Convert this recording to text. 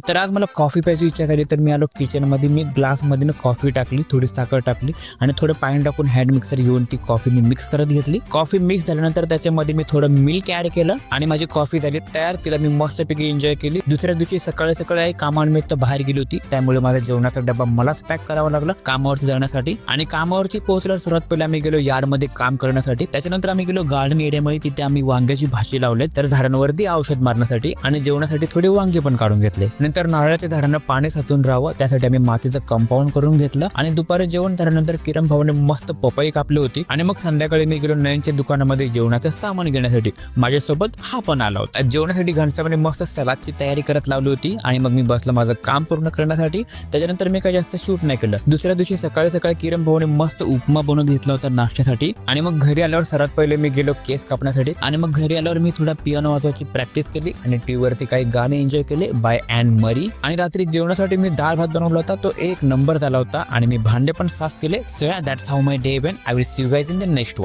तर आज मला कॉफी प्यायची इच्छा झाली, तर मी आलो किचन मध्ये. मी ग्लास मध्ये कॉफी टाकली, थोडी साखर टाकली आणि थोडं पाणी टाकून हँड मिक्सर घेऊन ती कॉफी मी मिक्स करत घेतली. कॉफी मिक्स झाल्यानंतर त्याच्यामध्ये मी थोडं मिल्क ऍड केलं आणि माझी कॉफी झाली तयार. तिला मी मस्तपैकी एन्जॉय केली. दुसऱ्या दिवशी सकाळी सकाळी कामानिमित्त बाहेर गेली होती, त्यामुळे माझा जेवणाचा डबा मलाच पॅक करावा लागला कामावरती जाण्यासाठी. आणि कामावरती पोहोचल्यावर सर्वात पहिले आम्ही गेलो यार्ड मध्ये काम करण्यासाठी. त्याच्यानंतर आम्ही गेलो गार्डन एरियामध्ये, तिथे आम्ही वांग्याची भाजी लावले, तर झाडांवरती औषध मारण्यासाठी आणि जेवणासाठी थोडे वांगे पण काढून घेतले. नंतर नारळाच्या झाडांना पाणी साचून राहावं त्यासाठी आम्ही मातीचं कंपाऊंड करून घेतलं. आणि दुपारी जेवण झाल्यानंतर किरण भाऊने मस्त पपई कापली होती. आणि मग संध्याकाळी मी गेलो नयनच्या दुकानामध्ये जेवणाचं सामान घेण्यासाठी. माझ्यासोबत हा पण आला होता. जेवणासाठी घनसामाने मस्त सलादची तयारी करत लावली होती आणि मग मी बसलो माझं काम पूर्ण करण्यासाठी. त्याच्यानंतर मी काही जास्त शूट नाही केलं. दुसऱ्या दिवशी सकाळी सकाळी किरण भाऊने मस्त उपमा बनवून घेतला होता नाश्त्यासाठी. आणि मग घरी आल्यावर सर्वात पहिले मी गेलो केस कापण्यासाठी. आणि मग घरी आल्यावर मी थोडा पियानो वाजवायची प्रॅक्टिस केली आणि टीव्ही वरती काही गाणे एन्जॉय केले बाय ॲन मरी. आणि रात्री जेवणासाठी मी डाळ भात बनवला होता, तो एक नंबर झाला होता. आणि मी भांडे पण साफ केले. So that's how my day went. I will see you guys in the next one.